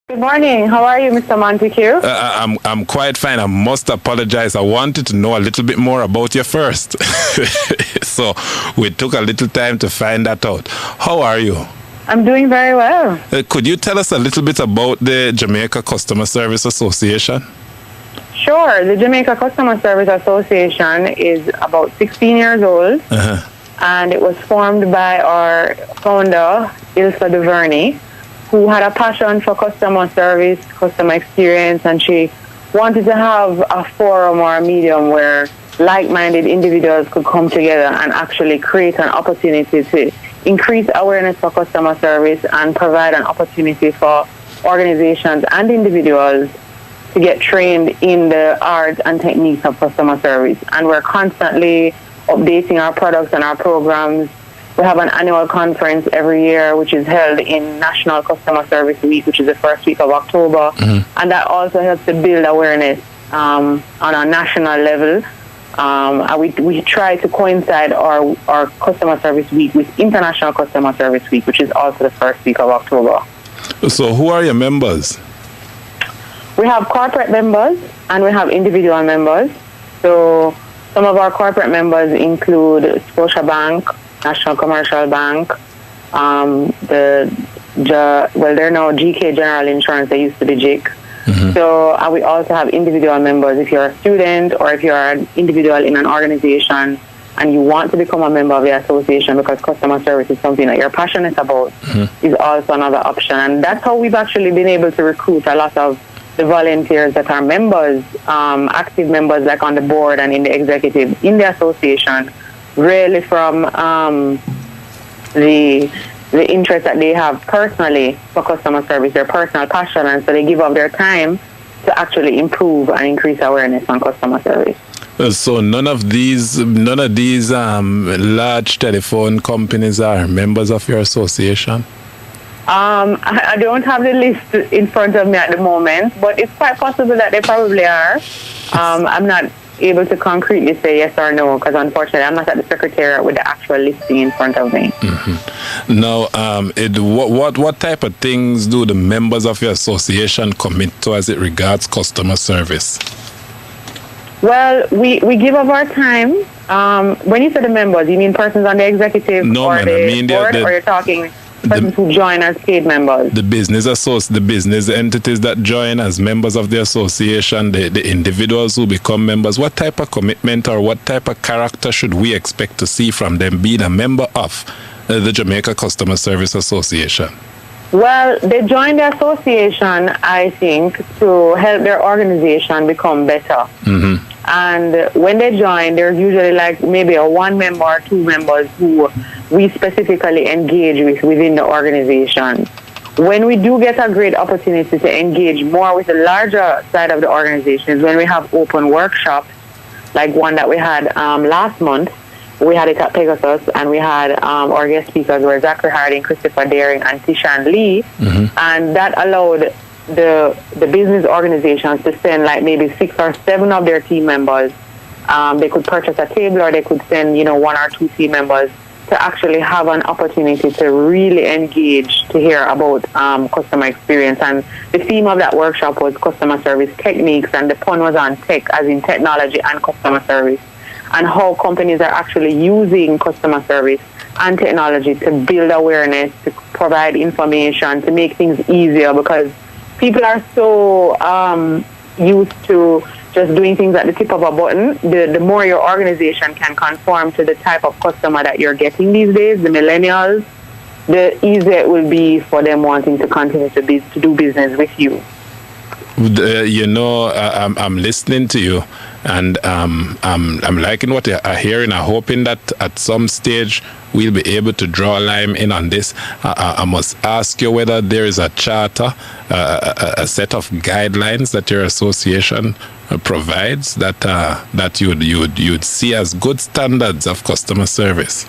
Good morning. How are you, Mr. Montague? I'm quite fine. I must apologize. I wanted to know a little bit more about you first. So we took a little time to find that out. How are you? I'm doing very well. Could you tell us a little bit about the Jamaica Customer Service Association? Sure. The Jamaica Customer Service Association is about 16 years old, and it was formed by our founder, Ilsa DuVernay, who had a passion for customer service, customer experience, and she wanted to have a forum or a medium where like-minded individuals could come together and actually create an opportunity to increase awareness for customer service and provide an opportunity for organizations and individuals to get trained in the arts and techniques of customer service. And we're constantly updating our products and our programs. We have an annual conference every year, which is held in National Customer Service Week, which is the first week of October. And that also helps to build awareness on a national level. And we try to coincide our Customer Service Week with International Customer Service Week, which is also the first week of October. So who are your members? We have corporate members and we have individual members. So some of our corporate members include Scotiabank, National Commercial Bank, they're now GK General Insurance, they used to be JIC. So we also have individual members. If you're a student or if you're an individual in an organization and you want to become a member of the association because customer service is something that you're passionate about, is also another option. And that's how we've actually been able to recruit a lot of the volunteers that are members, active members like on the board and in the executive in the association, really from the interest that they have personally for customer service, their personal passion, and so they give up their time to actually improve and increase awareness on customer service. So none of these large telephone companies are members of your association? I don't have the list in front of me at the moment, but it's quite possible that they probably are. I'm not able to concretely say yes or no because unfortunately I'm not at the secretariat with the actual listing in front of me. Now, what type of things do the members of your association commit to as it regards customer service? Well, we give up our time. When you say the members, you mean persons on the executive or the board, or you're talking persons who join as paid members? The business entities that join as members of the association, the individuals who become members. What type of commitment or what type of character should we expect to see from them being a member of the Jamaica Customer Service Association? Well, they join the association, I think, to help their organization become better. And when they join, there's usually like maybe a one member or two members who we specifically engage with within the organization. When we do get a great opportunity to engage more with the larger side of the organization is when we have open workshops, like one that we had last month. We had it at Pegasus, and we had our guest speakers were Zachary Harding, Christopher Daring, and Tishan Lee. And that allowed the business organizations to send like maybe 6 or 7 of their team members. They could purchase a table, or they could send 1 or 2 team members to actually have an opportunity to really engage to hear about customer experience. And the theme of that workshop was customer service techniques, and the pun was on tech, as in technology and customer service, and how companies are actually using customer service and technology to build awareness, to provide information, to make things easier, because people are so used to just doing things at the tip of a button. The more your organization can conform to the type of customer that you're getting these days, the millennials, the easier it will be for them wanting to continue to do business with you. I'm listening to you, and I'm liking what you're hearing. I'm hoping that at some stage we'll be able to draw a line in on this. I must ask you whether there is a charter, a set of guidelines that your association provides that you'd see as good standards of customer service.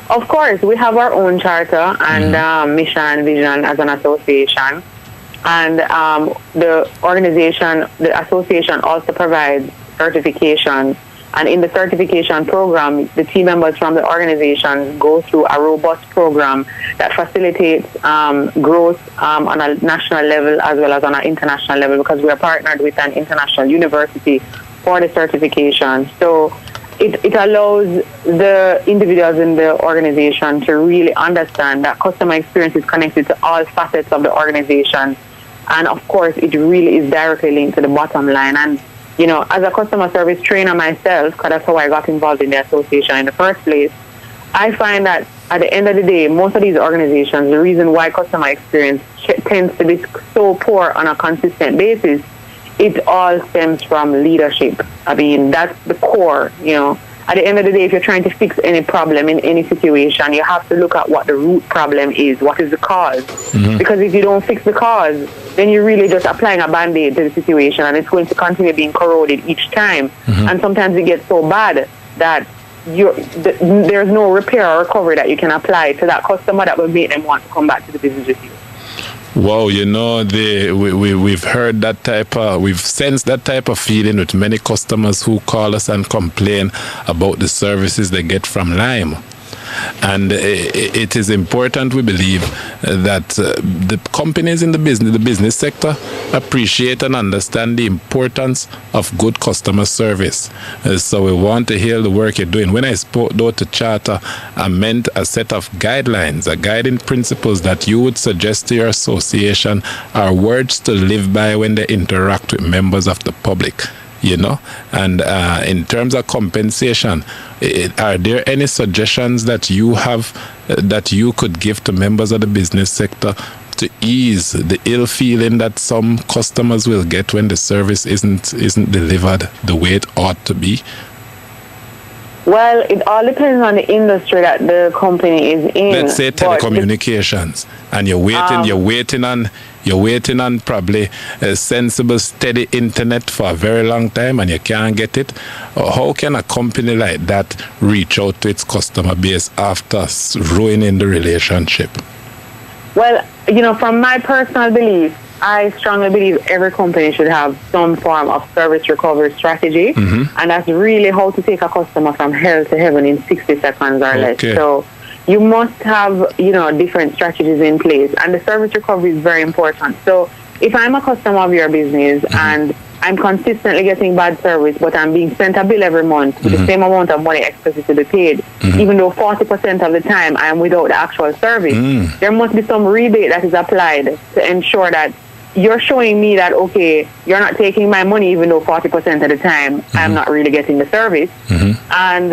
Of course, we have our own charter and mission and vision as an association. And the association also provides certification And in the certification program, the team members from the organization go through a robust program that facilitates growth on a national level as well as on an international level, because we are partnered with an international university for the certification. So it allows the individuals in the organization to really understand that customer experience is connected to all facets of the organization. And of course, it really is directly linked to the bottom line. And you know, as a customer service trainer myself, because that's how I got involved in the association in the first place, I find that at the end of the day, most of these organizations, the reason why customer experience tends to be so poor on a consistent basis, it all stems from leadership. I mean, that's the core, you know. At the end of the day, if you're trying to fix any problem in any situation, you have to look at what the root problem is, what is the cause. Because if you don't fix the cause, then you're really just applying a Band-Aid to the situation, and it's going to continue being corroded each time. And sometimes it gets so bad that there's no repair or recovery that you can apply to that customer that will make them want to come back to the business with you. Wow, you know, we've heard that we've sensed that type of feeling with many customers who call us and complain about the services they get from Lime. And it is important, we believe, that the companies in the business sector appreciate and understand the importance of good customer service. So we want to hear the work you're doing. When I spoke though to charter, I meant a set of guidelines, guiding principles that you would suggest to your association are words to live by when they interact with members of the public. You know, and in terms of compensation, are there any suggestions that you have that you could give to members of the business sector to ease the ill feeling that some customers will get when the service isn't delivered the way it ought to be? Well, it all depends on the industry that the company is in. Let's say telecommunications, and you're waiting on probably a sensible, steady internet for a very long time, and you can't get it. How can a company like that reach out to its customer base after ruining the relationship? Well, you know, from my personal belief, I strongly believe every company should have some form of service recovery strategy, and that's really how to take a customer from hell to heaven in 60 seconds or less. So you must have, you know, different strategies in place, and the service recovery is very important. So if I'm a customer of your business and I'm consistently getting bad service, but I'm being sent a bill every month with the same amount of money expected to be paid, even though 40% of the time I'm without the actual service, there must be some rebate that is applied to ensure that you're showing me that, okay, you're not taking my money even though 40% of the time I'm not really getting the service. And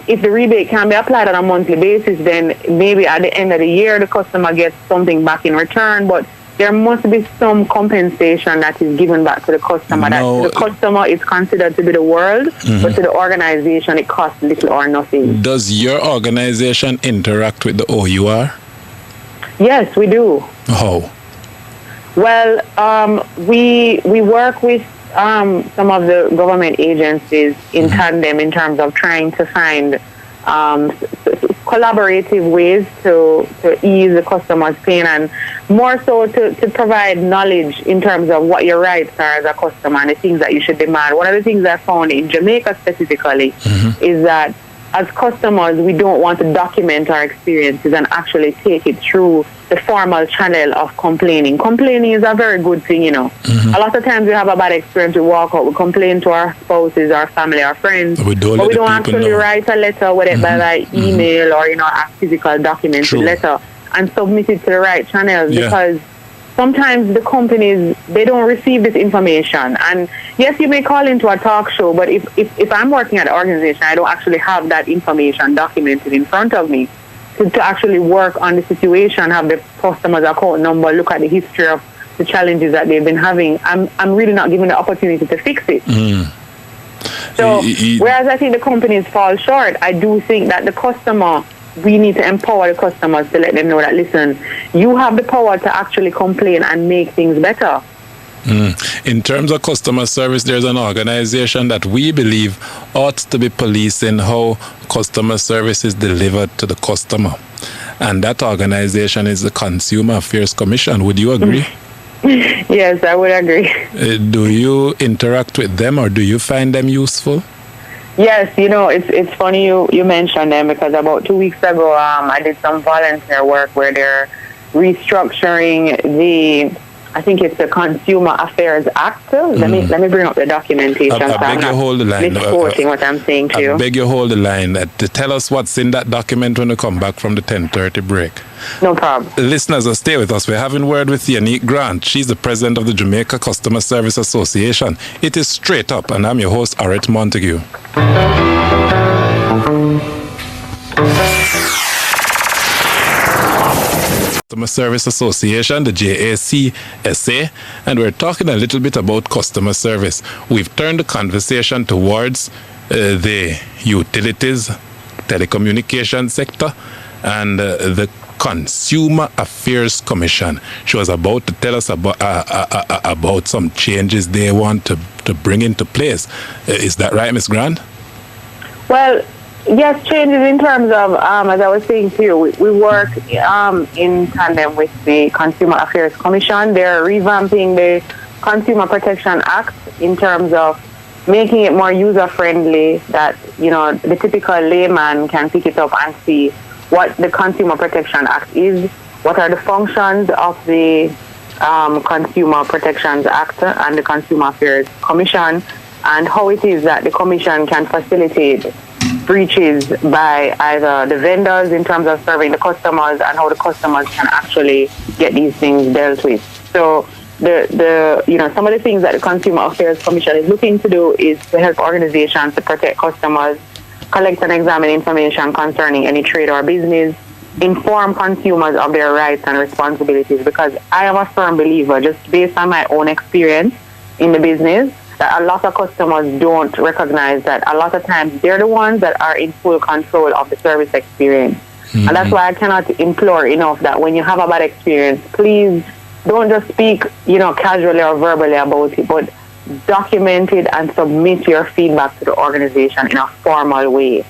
if the rebate can be applied on a monthly basis, then maybe at the end of the year the customer gets something back in return, but there must be some compensation that is given back to the customer. That to the customer is considered to be the world, but to the organization it costs little or nothing. Does your organization interact with the OUR? Yes, we do. How? Well, we work with some of the government agencies in tandem in terms of trying to find collaborative ways to ease the customer's pain, and more so to provide knowledge in terms of what your rights are as a customer and the things that you should demand. One of the things I found in Jamaica specifically is that as customers, we don't want to document our experiences and actually take it through the formal channel of complaining. Complaining is a very good thing, you know. A lot of times we have a bad experience, we walk out, we complain to our spouses, our family, our friends, but we don't actually write a letter, whether by email or, you know, a physical documented letter, and submit it to the right channels, because sometimes the companies, they don't receive this information. And yes, you may call into a talk show, but if I'm working at an organization, I don't actually have that information documented in front of me to actually work on the situation, have the customer's account number, look at the history of the challenges that they've been having. I'm really not given the opportunity to fix it. So whereas I think the companies fall short, I do think that the customer, we need to empower the customers to let them know that, listen, you have the power to actually complain and make things better. In terms of customer service, there's an organization that we believe ought to be policing how customer service is delivered to the customer. And that organization is the Consumer Affairs Commission. Would you agree? Yes, I would agree. Do you interact with them, or do you find them useful? Yes, it's funny you mentioned them, because about 2 weeks ago, I did some volunteer work where they're restructuring I think it's the Consumer Affairs Act. Let me bring up the documentation. I beg you hold the line. Misquoting what I'm saying to you. I beg you hold the line. To tell us what's in that document when we come back from the 10:30 break. No problem. Listeners, stay with us. We're having word with Yanique Grant. She's the president of the Jamaica Customer Service Association. It is Straight Up, and I'm your host, Orrett Montague. Customer Service Association, the JACSA, and we're talking a little bit about customer service. We've turned the conversation towards the utilities, telecommunication sector, and the Consumer Affairs Commission. She was about to tell us about some changes they want to bring into place. Is that right, Ms. Grant? Well, yes, changes in terms of, as I was saying to you, we work in tandem with the Consumer Affairs Commission. They're revamping the Consumer Protection Act in terms of making it more user-friendly, that, the typical layman can pick it up and see what the Consumer Protection Act is, what are the functions of the Consumer Protection Act and the Consumer Affairs Commission, and how it is that the Commission can facilitate breaches by either the vendors in terms of serving the customers, and how the customers can actually get these things dealt with. So some of the things that the Consumer Affairs Commission is looking to do is to help organizations to protect customers, collect and examine information concerning any trade or business, inform consumers of their rights and responsibilities, because I am a firm believer, just based on my own experience in the business, that a lot of customers don't recognize that a lot of times they're the ones that are in full control of the service experience. Mm-hmm. And that's why I cannot implore enough that when you have a bad experience, please don't just speak, casually or verbally about it, but document it and submit your feedback to the organization in a formal way.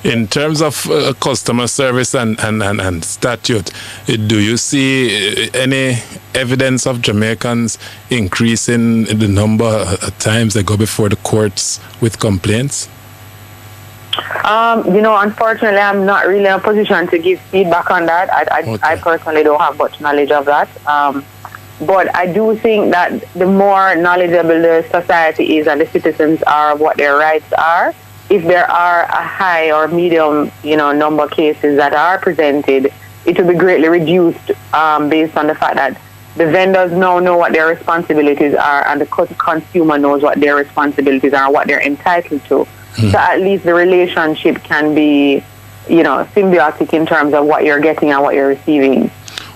In terms of customer service and statute, do you see any evidence of Jamaicans increasing the number of times they go before the courts with complaints? Unfortunately, I'm not really in a position to give feedback on that. I personally don't have much knowledge of that. But I do think that the more knowledgeable the society is and the citizens are of what their rights are, if there are a high or medium, number of cases that are presented, it will be greatly reduced based on the fact that the vendors now know what their responsibilities are, and the consumer knows what their responsibilities are and what they're entitled to. Mm. So at least the relationship can be, symbiotic in terms of what you're getting and what you're receiving.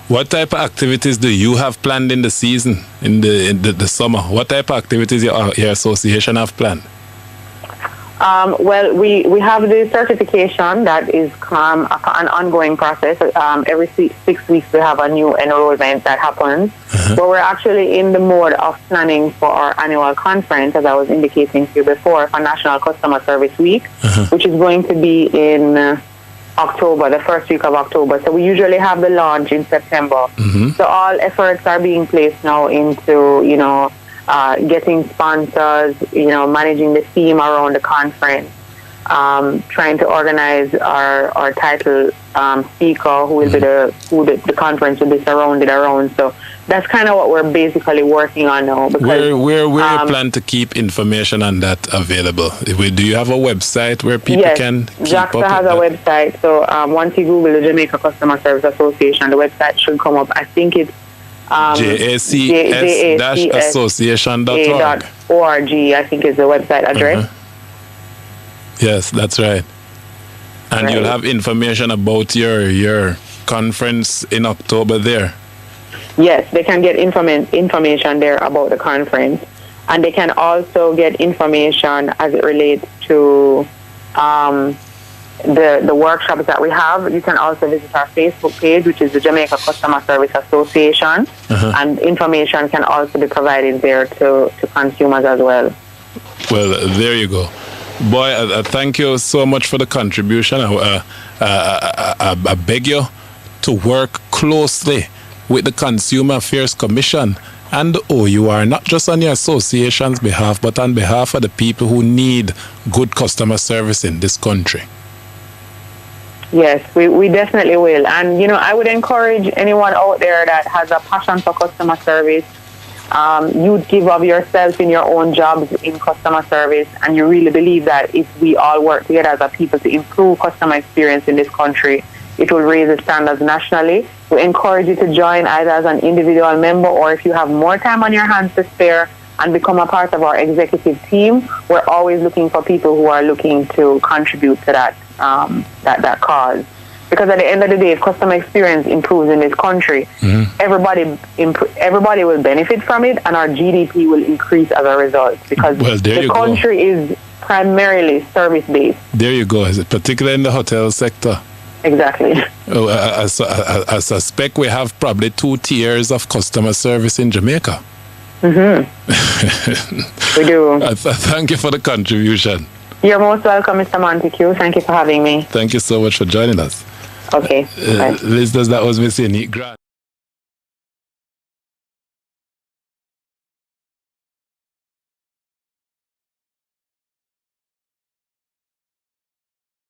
What type of activities do you have planned in the season, in the summer? What type of activities your association have planned? Well, we have the certification that is an ongoing process. Every 6 weeks we have a new enrollment that happens. Uh-huh. But we're actually in the mode of planning for our annual conference, as I was indicating to you before, for National Customer Service Week, uh-huh. which is going to be in October, the first week of October. So we usually have the launch in September. Mm-hmm. So all efforts are being placed now into, getting sponsors, managing the theme around the conference, trying to organize our title speaker, who will be the conference will be surrounded around. So that's kind of what we're basically working on now. Because, where you plan to keep information on that available? Do you have a website where people can keep JACSA up has a website. So once you Google the Jamaica Customer Service Association, the website should come up. I think it's JACS-association.org. I think is the website address. Uh-huh. Yes, that's right. And you'll have information about your conference in October there. Yes, they can get information there about the conference. And they can also get information as it relates to the workshops that we have. You can also visit our Facebook page, which is the Jamaica Customer Service Association. Uh-huh. And information can also be provided there to consumers as well. Well, there you go. Boy, thank you so much for the contribution. I beg you to work closely with the Consumer Affairs Commission and the OUR, not just on your association's behalf, but on behalf of the people who need good customer service in this country? Yes, we definitely will. And, I would encourage anyone out there that has a passion for customer service. You'd give of yourself in your own jobs in customer service, and you really believe that if we all work together as a people to improve customer experience in this country, it will raise the standards nationally. We encourage you to join either as an individual member, or if you have more time on your hands to spare and become a part of our executive team. We're always looking for people who are looking to contribute to that cause. Because at the end of the day, if customer experience improves in this country, everybody will benefit from it, and our GDP will increase as a result. Because the country is primarily service-based. There you go. Is it particularly in the hotel sector? Exactly. Oh, I suspect we have probably 2 tiers of customer service in Jamaica. Mm-hmm. We do. Thank you for the contribution. You're most welcome, Mr. Montague. Thank you for having me. Thank you so much for joining us. Okay. Listeners, that was Miss Yanique Grant.